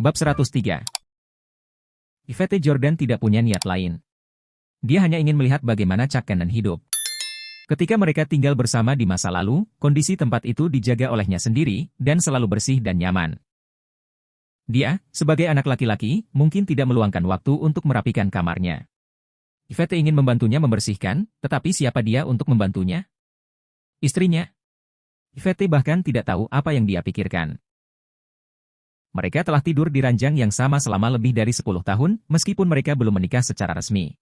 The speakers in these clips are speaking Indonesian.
Bab 103. Yvette Jordan tidak punya niat lain. Dia hanya ingin melihat bagaimana Chuck Cannon hidup. Ketika mereka tinggal bersama di masa lalu, kondisi tempat itu dijaga olehnya sendiri, dan selalu bersih dan nyaman. Dia, sebagai anak laki-laki, mungkin tidak meluangkan waktu untuk merapikan kamarnya. Yvette ingin membantunya membersihkan, tetapi siapa dia untuk membantunya? Istrinya. Yvette bahkan tidak tahu apa yang dia pikirkan. Mereka telah tidur di ranjang yang sama selama lebih dari 10 tahun, meskipun mereka belum menikah secara resmi.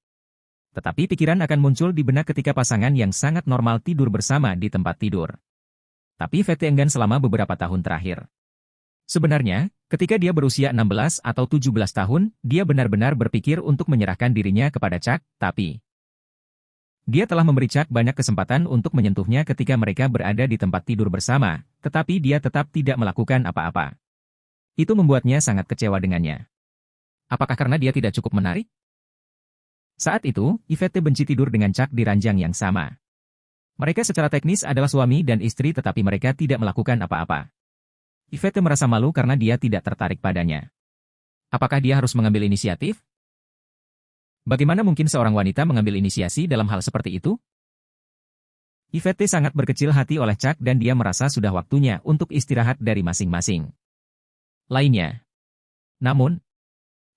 Tetapi pikiran akan muncul di benak ketika pasangan yang sangat normal tidur bersama di tempat tidur. Tapi Yvette enggan selama beberapa tahun terakhir. Sebenarnya, ketika dia berusia 16 atau 17 tahun, dia benar-benar berpikir untuk menyerahkan dirinya kepada Chuck, tapi dia telah memberi Chuck banyak kesempatan untuk menyentuhnya ketika mereka berada di tempat tidur bersama, tetapi dia tetap tidak melakukan apa-apa. Itu membuatnya sangat kecewa dengannya. Apakah karena dia tidak cukup menarik? Saat itu, Yvette benci tidur dengan Chuck di ranjang yang sama. Mereka secara teknis adalah suami dan istri tetapi mereka tidak melakukan apa-apa. Yvette merasa malu karena dia tidak tertarik padanya. Apakah dia harus mengambil inisiatif? Bagaimana mungkin seorang wanita mengambil inisiasi dalam hal seperti itu? Yvette sangat berkecil hati oleh Chuck dan dia merasa sudah waktunya untuk istirahat dari masing-masing lainnya. Namun,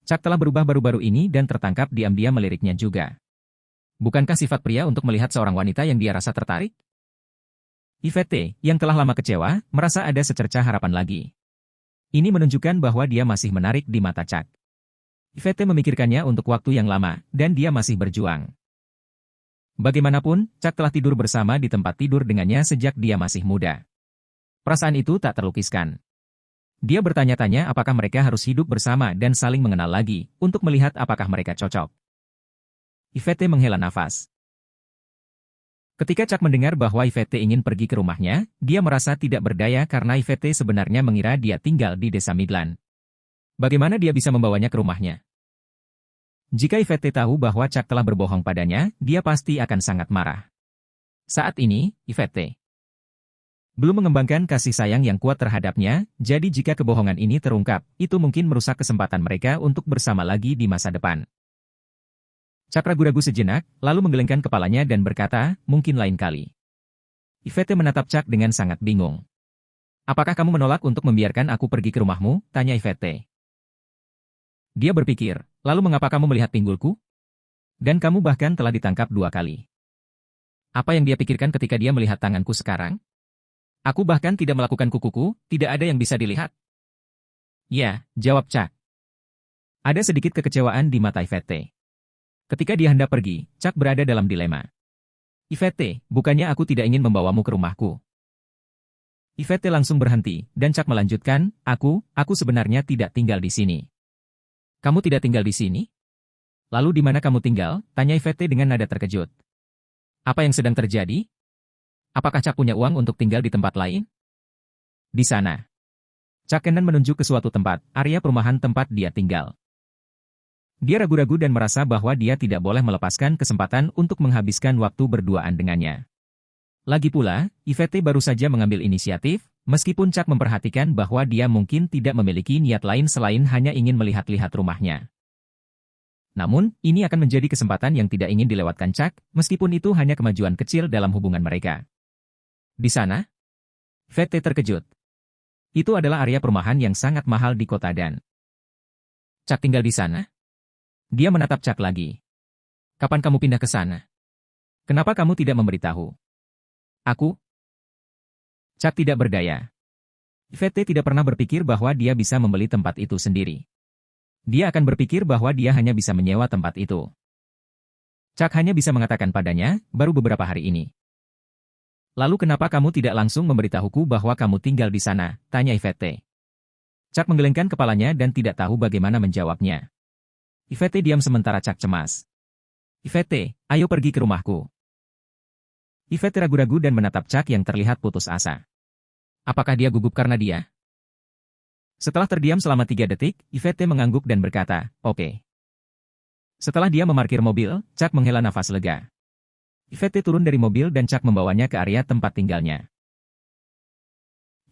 Chuck telah berubah baru-baru ini dan tertangkap diam-diam meliriknya juga. Bukankah sifat pria untuk melihat seorang wanita yang dia rasa tertarik? Yvette, yang telah lama kecewa, merasa ada secercah harapan lagi. Ini menunjukkan bahwa dia masih menarik di mata Chuck. Yvette memikirkannya untuk waktu yang lama, dan dia masih berjuang. Bagaimanapun, Chuck telah tidur bersama di tempat tidur dengannya sejak dia masih muda. Perasaan itu tak terlukiskan. Dia bertanya-tanya apakah mereka harus hidup bersama dan saling mengenal lagi, untuk melihat apakah mereka cocok. Yvette menghela nafas. Ketika Chuck mendengar bahwa Yvette ingin pergi ke rumahnya, dia merasa tidak berdaya karena Yvette sebenarnya mengira dia tinggal di desa Midland. Bagaimana dia bisa membawanya ke rumahnya? Jika Yvette tahu bahwa Chuck telah berbohong padanya, dia pasti akan sangat marah. Saat ini, Yvette belum mengembangkan kasih sayang yang kuat terhadapnya, jadi jika kebohongan ini terungkap, itu mungkin merusak kesempatan mereka untuk bersama lagi di masa depan. Chuck ragu-ragu sejenak, lalu menggelengkan kepalanya dan berkata, mungkin lain kali. Yvette menatap Chuck dengan sangat bingung. Apakah kamu menolak untuk membiarkan aku pergi ke rumahmu? Tanya Yvette. Dia berpikir, lalu mengapa kamu melihat pinggulku? Dan kamu bahkan telah ditangkap 2 kali. Apa yang dia pikirkan ketika dia melihat tanganku sekarang? Aku bahkan tidak melakukan kukuku, tidak ada yang bisa dilihat. Ya, jawab Chuck. Ada sedikit kekecewaan di mata Yvette. Ketika dia hendak pergi, Chuck berada dalam dilema. Yvette, bukannya aku tidak ingin membawamu ke rumahku. Yvette langsung berhenti, dan Chuck melanjutkan, aku sebenarnya tidak tinggal di sini. Kamu tidak tinggal di sini? Lalu di mana kamu tinggal? Tanya Yvette dengan nada terkejut. Apa yang sedang terjadi? Apakah Chuck punya uang untuk tinggal di tempat lain? Di sana. Chuck Cannon menunjuk ke suatu tempat, area perumahan tempat dia tinggal. Dia ragu-ragu dan merasa bahwa dia tidak boleh melepaskan kesempatan untuk menghabiskan waktu berduaan dengannya. Lagi pula, Yvette baru saja mengambil inisiatif, meskipun Chuck memperhatikan bahwa dia mungkin tidak memiliki niat lain selain hanya ingin melihat-lihat rumahnya. Namun, ini akan menjadi kesempatan yang tidak ingin dilewatkan Chuck, meskipun itu hanya kemajuan kecil dalam hubungan mereka. Di sana? Yvette terkejut. Itu adalah area perumahan yang sangat mahal di kota dan Chuck tinggal di sana? Dia menatap Chuck lagi. Kapan kamu pindah ke sana? Kenapa kamu tidak memberitahu? Aku? Chuck tidak berdaya. Yvette tidak pernah berpikir bahwa dia bisa membeli tempat itu sendiri. Dia akan berpikir bahwa dia hanya bisa menyewa tempat itu. Chuck hanya bisa mengatakan padanya, baru beberapa hari ini. Lalu kenapa kamu tidak langsung memberitahuku bahwa kamu tinggal di sana? Tanya Yvette. Chuck menggelengkan kepalanya dan tidak tahu bagaimana menjawabnya. Yvette diam sementara Chuck cemas. Yvette, ayo pergi ke rumahku. Yvette ragu-ragu dan menatap Chuck yang terlihat putus asa. Apakah dia gugup karena dia? Setelah terdiam selama 3 detik, Yvette mengangguk dan berkata, oke. Setelah dia memarkir mobil, Chuck menghela nafas lega. Yvette turun dari mobil dan Chuck membawanya ke area tempat tinggalnya.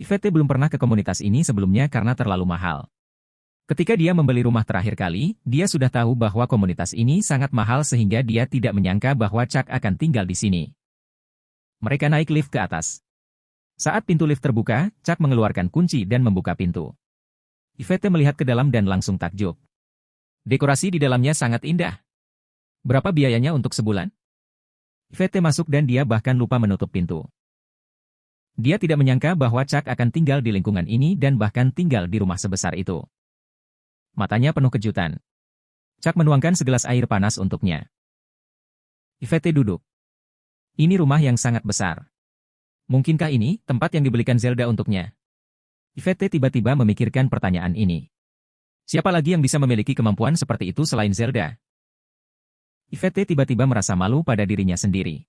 Yvette belum pernah ke komunitas ini sebelumnya karena terlalu mahal. Ketika dia membeli rumah terakhir kali, dia sudah tahu bahwa komunitas ini sangat mahal sehingga dia tidak menyangka bahwa Chuck akan tinggal di sini. Mereka naik lift ke atas. Saat pintu lift terbuka, Chuck mengeluarkan kunci dan membuka pintu. Yvette melihat ke dalam dan langsung takjub. Dekorasi di dalamnya sangat indah. Berapa biayanya untuk sebulan? Yvette masuk dan dia bahkan lupa menutup pintu. Dia tidak menyangka bahwa Chuck akan tinggal di lingkungan ini dan bahkan tinggal di rumah sebesar itu. Matanya penuh kejutan. Chuck menuangkan segelas air panas untuknya. Yvette duduk. Ini rumah yang sangat besar. Mungkinkah ini tempat yang dibelikan Zelda untuknya? Yvette tiba-tiba memikirkan pertanyaan ini. Siapa lagi yang bisa memiliki kemampuan seperti itu selain Zelda? Yvette tiba-tiba merasa malu pada dirinya sendiri.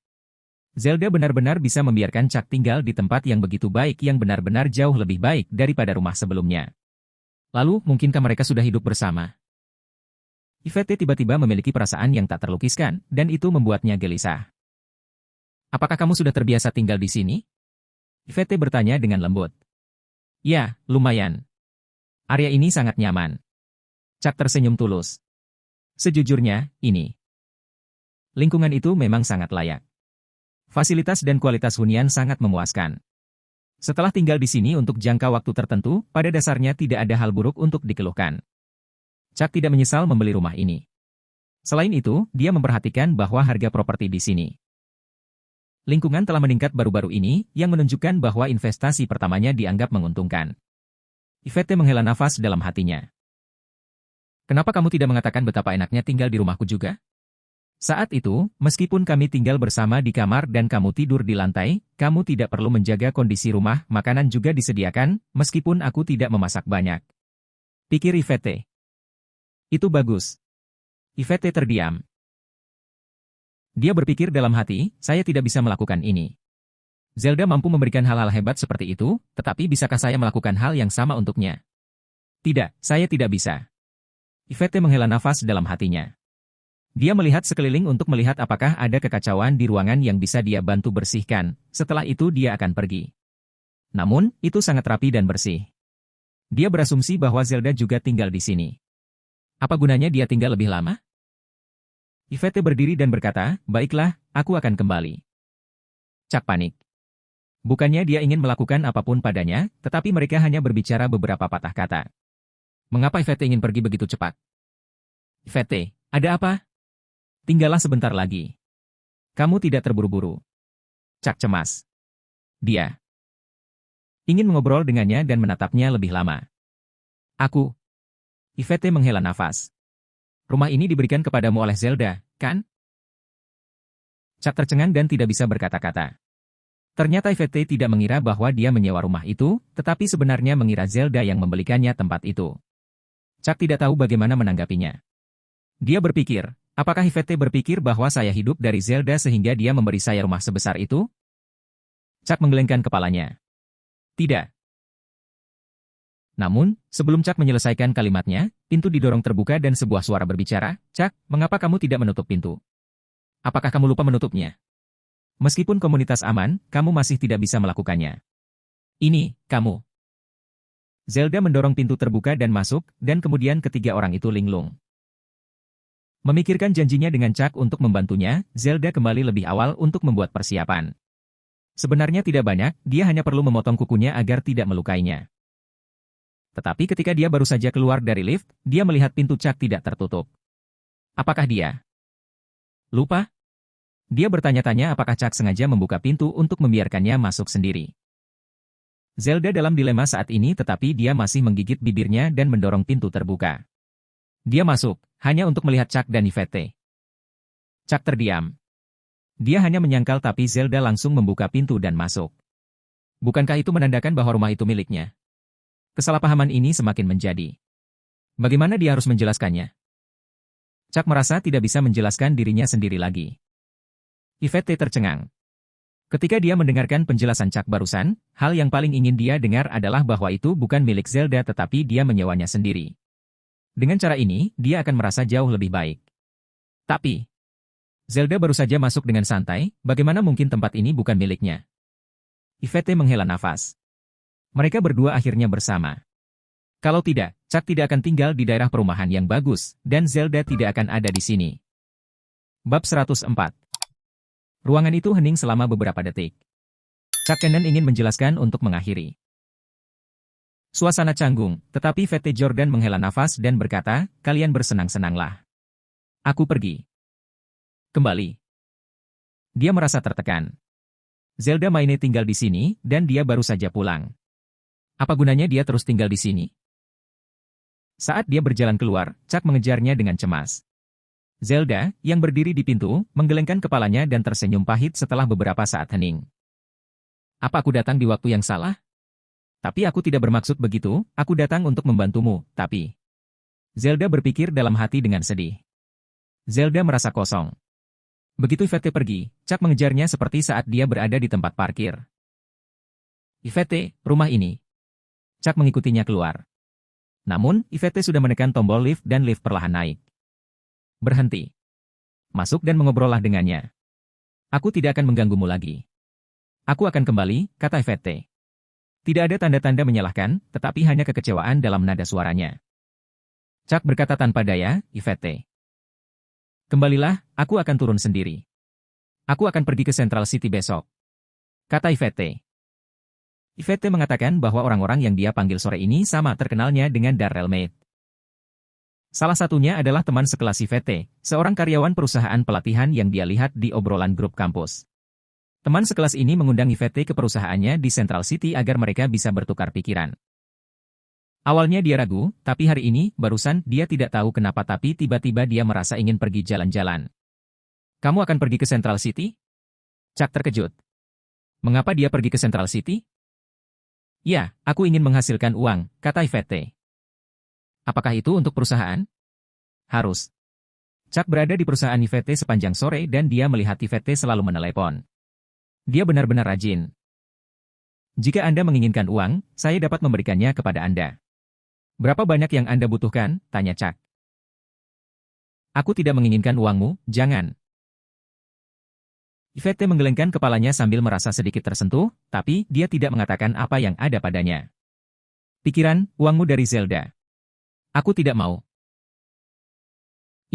Zelda benar-benar bisa membiarkan Chuck tinggal di tempat yang begitu baik yang benar-benar jauh lebih baik daripada rumah sebelumnya. Lalu, mungkinkah mereka sudah hidup bersama? Yvette tiba-tiba memiliki perasaan yang tak terlukiskan, dan itu membuatnya gelisah. Apakah kamu sudah terbiasa tinggal di sini? Yvette bertanya dengan lembut. Ya, lumayan. Area ini sangat nyaman. Chuck tersenyum tulus. Sejujurnya, ini. Lingkungan itu memang sangat layak. Fasilitas dan kualitas hunian sangat memuaskan. Setelah tinggal di sini untuk jangka waktu tertentu, pada dasarnya tidak ada hal buruk untuk dikeluhkan. Chuck tidak menyesal membeli rumah ini. Selain itu, dia memperhatikan bahwa harga properti di sini. Lingkungan telah meningkat baru-baru ini, yang menunjukkan bahwa investasi pertamanya dianggap menguntungkan. Yvette menghela nafas dalam hatinya. Kenapa kamu tidak mengatakan betapa enaknya tinggal di rumahku juga? Saat itu, meskipun kami tinggal bersama di kamar dan kamu tidur di lantai, kamu tidak perlu menjaga kondisi rumah, makanan juga disediakan, meskipun aku tidak memasak banyak. Pikir Yvette. Itu bagus. Yvette terdiam. Dia berpikir dalam hati, saya tidak bisa melakukan ini. Zelda mampu memberikan hal-hal hebat seperti itu, tetapi bisakah saya melakukan hal yang sama untuknya? Tidak, saya tidak bisa. Yvette menghela nafas dalam hatinya. Dia melihat sekeliling untuk melihat apakah ada kekacauan di ruangan yang bisa dia bantu bersihkan, setelah itu dia akan pergi. Namun, itu sangat rapi dan bersih. Dia berasumsi bahwa Zelda juga tinggal di sini. Apa gunanya dia tinggal lebih lama? Yvette berdiri dan berkata, baiklah, aku akan kembali. Chuck panik. Bukannya dia ingin melakukan apapun padanya, tetapi mereka hanya berbicara beberapa patah kata. Mengapa Yvette ingin pergi begitu cepat? Yvette, ada apa? Tinggallah sebentar lagi. Kamu tidak terburu-buru. Chuck cemas. Dia ingin mengobrol dengannya dan menatapnya lebih lama. Aku. Yvette menghela nafas. Rumah ini diberikan kepadamu oleh Zelda, kan? Chuck tercengang dan tidak bisa berkata-kata. Ternyata Yvette tidak mengira bahwa dia menyewa rumah itu, tetapi sebenarnya mengira Zelda yang membelikannya tempat itu. Chuck tidak tahu bagaimana menanggapinya. Dia berpikir, apakah Yvette berpikir bahwa saya hidup dari Zelda sehingga dia memberi saya rumah sebesar itu? Chuck menggelengkan kepalanya. Tidak. Namun, sebelum Chuck menyelesaikan kalimatnya, pintu didorong terbuka dan sebuah suara berbicara, Chuck, mengapa kamu tidak menutup pintu? Apakah kamu lupa menutupnya? Meskipun komunitas aman, kamu masih tidak bisa melakukannya. Ini, kamu. Zelda mendorong pintu terbuka dan masuk, dan kemudian ketiga orang itu linglung. Memikirkan janjinya dengan Chuck untuk membantunya, Zelda kembali lebih awal untuk membuat persiapan. Sebenarnya tidak banyak, dia hanya perlu memotong kukunya agar tidak melukainya. Tetapi ketika dia baru saja keluar dari lift, dia melihat pintu Chuck tidak tertutup. Apakah dia lupa? Dia bertanya-tanya apakah Chuck sengaja membuka pintu untuk membiarkannya masuk sendiri. Zelda dalam dilema saat ini tetapi dia masih menggigit bibirnya dan mendorong pintu terbuka. Dia masuk, hanya untuk melihat Chuck dan Yvette. Chuck terdiam. Dia hanya menyangkal tapi Zelda langsung membuka pintu dan masuk. Bukankah itu menandakan bahwa rumah itu miliknya? Kesalahpahaman ini semakin menjadi. Bagaimana dia harus menjelaskannya? Chuck merasa tidak bisa menjelaskan dirinya sendiri lagi. Yvette tercengang. Ketika dia mendengarkan penjelasan Chuck barusan, hal yang paling ingin dia dengar adalah bahwa itu bukan milik Zelda tetapi dia menyewanya sendiri. Dengan cara ini, dia akan merasa jauh lebih baik. Tapi, Zelda baru saja masuk dengan santai, bagaimana mungkin tempat ini bukan miliknya? Yvette menghela nafas. Mereka berdua akhirnya bersama. Kalau tidak, Chuck tidak akan tinggal di daerah perumahan yang bagus, dan Zelda tidak akan ada di sini. Bab 104. Ruangan itu hening selama beberapa detik. Chuck Cannon ingin menjelaskan untuk mengakhiri. Suasana canggung, tetapi VT Jordan menghela nafas dan berkata, kalian bersenang-senanglah. Aku pergi. Kembali. Dia merasa tertekan. Zelda Maine tinggal di sini, dan dia baru saja pulang. Apa gunanya dia terus tinggal di sini? Saat dia berjalan keluar, Chuck mengejarnya dengan cemas. Zelda, yang berdiri di pintu, menggelengkan kepalanya dan tersenyum pahit setelah beberapa saat hening. Apa aku datang di waktu yang salah? Tapi aku tidak bermaksud begitu, aku datang untuk membantumu, tapi... Zelda berpikir dalam hati dengan sedih. Zelda merasa kosong. Begitu Yvette pergi, Chuck mengejarnya seperti saat dia berada di tempat parkir. Yvette, rumah ini. Chuck mengikutinya keluar. Namun, Yvette sudah menekan tombol lift dan lift perlahan naik. Berhenti. Masuk dan mengobrollah dengannya. Aku tidak akan mengganggumu lagi. Aku akan kembali, kata Yvette. Tidak ada tanda-tanda menyalahkan, tetapi hanya kekecewaan dalam nada suaranya. Chuck berkata tanpa daya, Yvette. Kembalilah, aku akan turun sendiri. Aku akan pergi ke Central City besok. Kata Yvette. Yvette mengatakan bahwa orang-orang yang dia panggil sore ini sama terkenalnya dengan Darrell Mead. Salah satunya adalah teman sekelas Yvette, seorang karyawan perusahaan pelatihan yang dia lihat di obrolan grup kampus. Teman sekelas ini mengundang Yvette ke perusahaannya di Central City agar mereka bisa bertukar pikiran. Awalnya dia ragu, tapi hari ini, barusan, dia tidak tahu kenapa tapi tiba-tiba dia merasa ingin pergi jalan-jalan. Kamu akan pergi ke Central City? Chuck terkejut. Mengapa dia pergi ke Central City? Ya, aku ingin menghasilkan uang, kata Yvette. Apakah itu untuk perusahaan? Harus. Chuck berada di perusahaan Yvette sepanjang sore dan dia melihat Yvette selalu menelepon. Dia benar-benar rajin. Jika Anda menginginkan uang, saya dapat memberikannya kepada Anda. Berapa banyak yang Anda butuhkan? Tanya Chuck. Aku tidak menginginkan uangmu, jangan. Yvette menggelengkan kepalanya sambil merasa sedikit tersentuh, tapi dia tidak mengatakan apa yang ada padanya. Pikiran, uangmu dari Zelda. Aku tidak mau.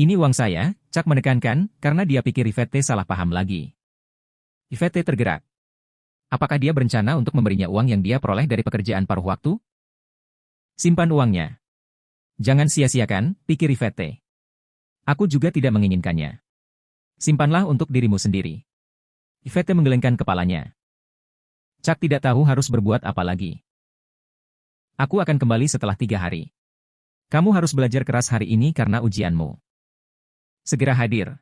Ini uang saya, Chuck menekankan, karena dia pikir Yvette salah paham lagi. Yvette tergerak. Apakah dia berencana untuk memberinya uang yang dia peroleh dari pekerjaan paruh waktu? Simpan uangnya. Jangan sia-siakan, pikir Yvette. Aku juga tidak menginginkannya. Simpanlah untuk dirimu sendiri. Yvette menggelengkan kepalanya. Chuck tidak tahu harus berbuat apa lagi. Aku akan kembali setelah 3 hari. Kamu harus belajar keras hari ini karena ujianmu. Segera hadir.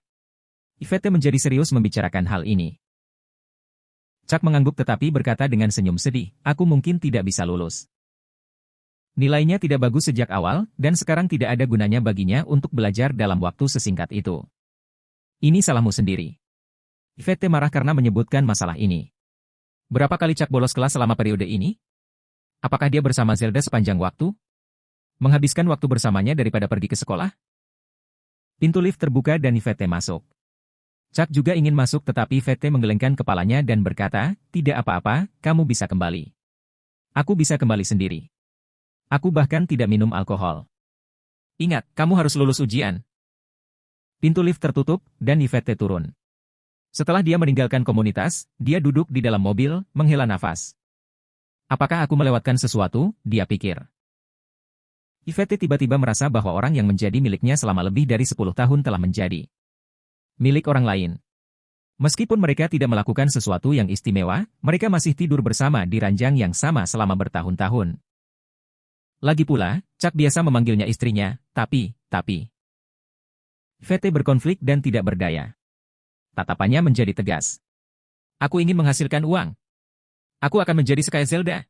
Yvette menjadi serius membicarakan hal ini. Chuck mengangguk tetapi berkata dengan senyum sedih, aku mungkin tidak bisa lulus. Nilainya tidak bagus sejak awal, dan sekarang tidak ada gunanya baginya untuk belajar dalam waktu sesingkat itu. Ini salahmu sendiri. Yvette marah karena menyebutkan masalah ini. Berapa kali Chuck bolos kelas selama periode ini? Apakah dia bersama Zelda sepanjang waktu? Menghabiskan waktu bersamanya daripada pergi ke sekolah? Pintu lift terbuka dan Yvette masuk. Chuck juga ingin masuk tetapi Yvette menggelengkan kepalanya dan berkata, tidak apa-apa, kamu bisa kembali. Aku bisa kembali sendiri. Aku bahkan tidak minum alkohol. Ingat, kamu harus lulus ujian. Pintu lift tertutup, dan Yvette turun. Setelah dia meninggalkan komunitas, dia duduk di dalam mobil, menghela nafas. Apakah aku melewatkan sesuatu, dia pikir. Yvette tiba-tiba merasa bahwa orang yang menjadi miliknya selama lebih dari 10 tahun telah menjadi milik orang lain. Meskipun mereka tidak melakukan sesuatu yang istimewa, mereka masih tidur bersama di ranjang yang sama selama bertahun-tahun. Lagi pula, Chuck biasa memanggilnya istrinya, tapi. Yvette berkonflik dan tidak berdaya. Tatapannya menjadi tegas. Aku ingin menghasilkan uang. Aku akan menjadi sekaya Zelda.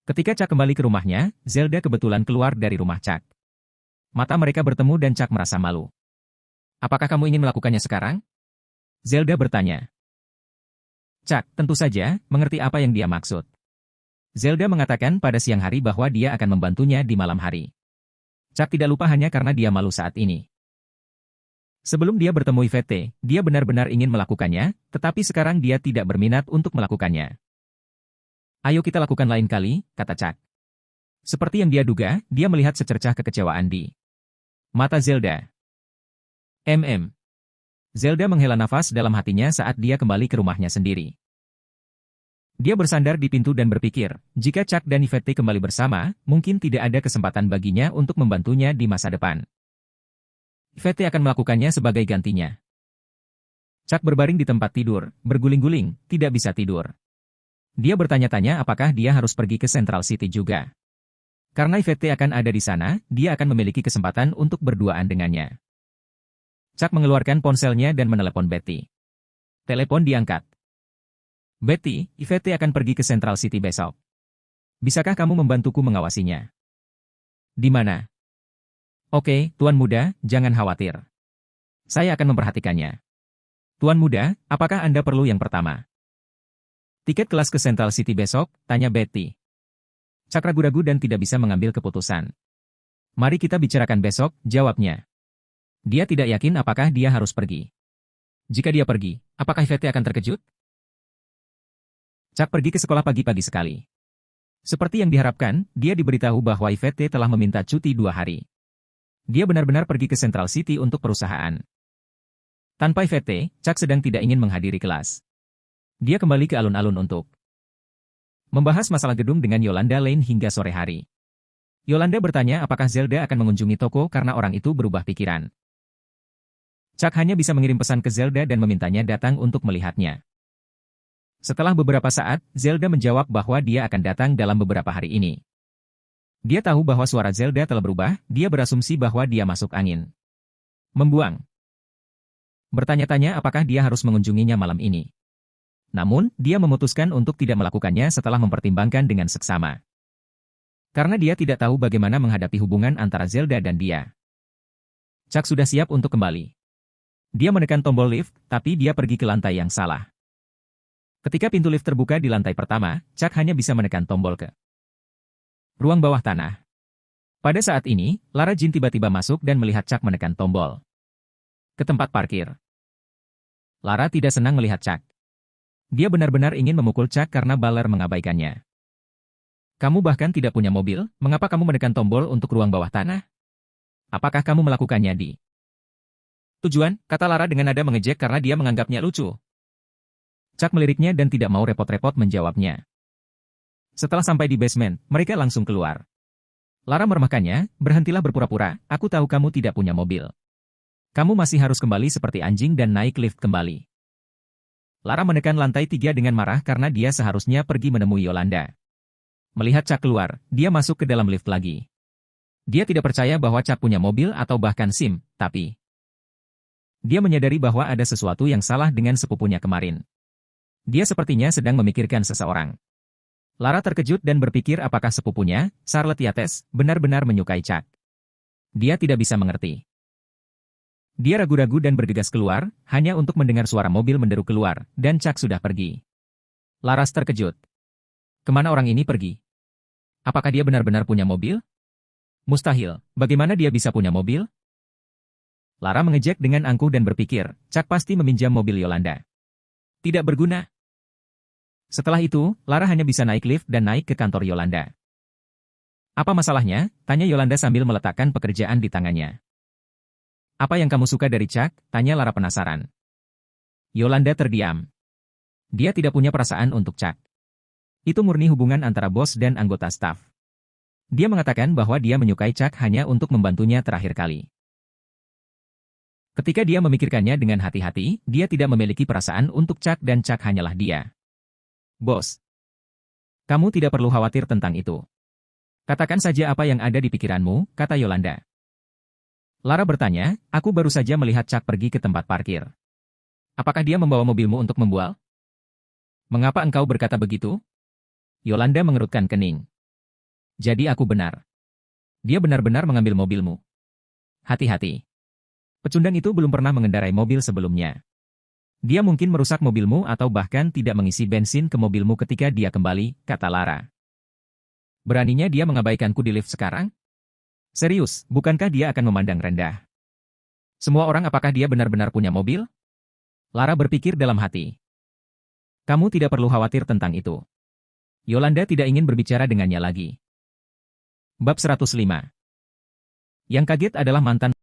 Ketika Chuck kembali ke rumahnya, Zelda kebetulan keluar dari rumah Chuck. Mata mereka bertemu dan Chuck merasa malu. Apakah kamu ingin melakukannya sekarang? Zelda bertanya. Chuck, tentu saja, mengerti apa yang dia maksud. Zelda mengatakan pada siang hari bahwa dia akan membantunya di malam hari. Chuck tidak lupa hanya karena dia malu saat ini. Sebelum dia bertemu Yvette, dia benar-benar ingin melakukannya, tetapi sekarang dia tidak berminat untuk melakukannya. Ayo kita lakukan lain kali, kata Chuck. Seperti yang dia duga, dia melihat secercah kekecewaan di mata Zelda. Zelda menghela nafas dalam hatinya saat dia kembali ke rumahnya sendiri. Dia bersandar di pintu dan berpikir, jika Chuck dan Yvette kembali bersama, mungkin tidak ada kesempatan baginya untuk membantunya di masa depan. Yvette akan melakukannya sebagai gantinya. Chuck berbaring di tempat tidur, berguling-guling, tidak bisa tidur. Dia bertanya-tanya apakah dia harus pergi ke Central City juga. Karena Yvette akan ada di sana, dia akan memiliki kesempatan untuk berduaan dengannya. Chuck mengeluarkan ponselnya dan menelepon Betty. Telepon diangkat. Betty, Yvette akan pergi ke Central City besok. Bisakah kamu membantuku mengawasinya? Di mana? Oke, Tuan Muda, jangan khawatir. Saya akan memperhatikannya. Tuan Muda, apakah Anda perlu yang pertama? Tiket kelas ke Central City besok, tanya Betty. Chuck ragu-ragu dan tidak bisa mengambil keputusan. Mari kita bicarakan besok, jawabnya. Dia tidak yakin apakah dia harus pergi. Jika dia pergi, apakah Yvette akan terkejut? Chuck pergi ke sekolah pagi-pagi sekali. Seperti yang diharapkan, dia diberitahu bahwa Yvette telah meminta cuti 2 hari. Dia benar-benar pergi ke Central City untuk perusahaan. Tanpa Yvette, Chuck sedang tidak ingin menghadiri kelas. Dia kembali ke alun-alun untuk membahas masalah gedung dengan Yolanda Lane hingga sore hari. Yolanda bertanya apakah Zelda akan mengunjungi toko karena orang itu berubah pikiran. Chuck hanya bisa mengirim pesan ke Zelda dan memintanya datang untuk melihatnya. Setelah beberapa saat, Zelda menjawab bahwa dia akan datang dalam beberapa hari ini. Dia tahu bahwa suara Zelda telah berubah, dia berasumsi bahwa dia masuk angin. Membuang. Bertanya-tanya apakah dia harus mengunjunginya malam ini. Namun, dia memutuskan untuk tidak melakukannya setelah mempertimbangkan dengan seksama. Karena dia tidak tahu bagaimana menghadapi hubungan antara Zelda dan dia. Chuck sudah siap untuk kembali. Dia menekan tombol lift, tapi dia pergi ke lantai yang salah. Ketika pintu lift terbuka di lantai pertama, Chuck hanya bisa menekan tombol ke ruang bawah tanah. Pada saat ini, Lara Jean tiba-tiba masuk dan melihat Chuck menekan tombol ke tempat parkir. Lara tidak senang melihat Chuck. Dia benar-benar ingin memukul Chuck karena Baler mengabaikannya. Kamu bahkan tidak punya mobil, mengapa kamu menekan tombol untuk ruang bawah tanah? Apakah kamu melakukannya di tujuan, kata Lara dengan nada mengejek karena dia menganggapnya lucu. Chuck meliriknya dan tidak mau repot-repot menjawabnya. Setelah sampai di basement, mereka langsung keluar. Lara meremehkannya, berhentilah berpura-pura, aku tahu kamu tidak punya mobil. Kamu masih harus kembali seperti anjing dan naik lift kembali. Lara menekan lantai 3 dengan marah karena dia seharusnya pergi menemui Yolanda. Melihat Chuck keluar, dia masuk ke dalam lift lagi. Dia tidak percaya bahwa Chuck punya mobil atau bahkan SIM, tapi dia menyadari bahwa ada sesuatu yang salah dengan sepupunya kemarin. Dia sepertinya sedang memikirkan seseorang. Lara terkejut dan berpikir apakah sepupunya, Charlotte Yates, benar-benar menyukai Chuck. Dia tidak bisa mengerti. Dia ragu-ragu dan bergegas keluar, hanya untuk mendengar suara mobil menderu keluar, dan Chuck sudah pergi. Laras terkejut. Kemana orang ini pergi? Apakah dia benar-benar punya mobil? Mustahil, bagaimana dia bisa punya mobil? Lara mengejek dengan angkuh dan berpikir, Chuck pasti meminjam mobil Yolanda. Tidak berguna. Setelah itu, Lara hanya bisa naik lift dan naik ke kantor Yolanda. Apa masalahnya? Tanya Yolanda sambil meletakkan pekerjaan di tangannya. Apa yang kamu suka dari Chuck? Tanya Lara penasaran. Yolanda terdiam. Dia tidak punya perasaan untuk Chuck. Itu murni hubungan antara bos dan anggota staf. Dia mengatakan bahwa dia menyukai Chuck hanya untuk membantunya terakhir kali. Ketika dia memikirkannya dengan hati-hati, dia tidak memiliki perasaan untuk Chuck dan Chuck hanyalah dia. Bos. Kamu tidak perlu khawatir tentang itu. Katakan saja apa yang ada di pikiranmu, kata Yolanda. Lara bertanya, aku baru saja melihat Chuck pergi ke tempat parkir. Apakah dia membawa mobilmu untuk membual? Mengapa engkau berkata begitu? Yolanda mengerutkan kening. Jadi aku benar. Dia benar-benar mengambil mobilmu. Hati-hati. Pecundang itu belum pernah mengendarai mobil sebelumnya. Dia mungkin merusak mobilmu atau bahkan tidak mengisi bensin ke mobilmu ketika dia kembali, kata Lara. Beraninya dia mengabaikanku di lift sekarang? Serius, bukankah dia akan memandang rendah? Semua orang apakah dia benar-benar punya mobil? Lara berpikir dalam hati. Kamu tidak perlu khawatir tentang itu. Yolanda tidak ingin berbicara dengannya lagi. Bab 105. Yang kaget adalah mantan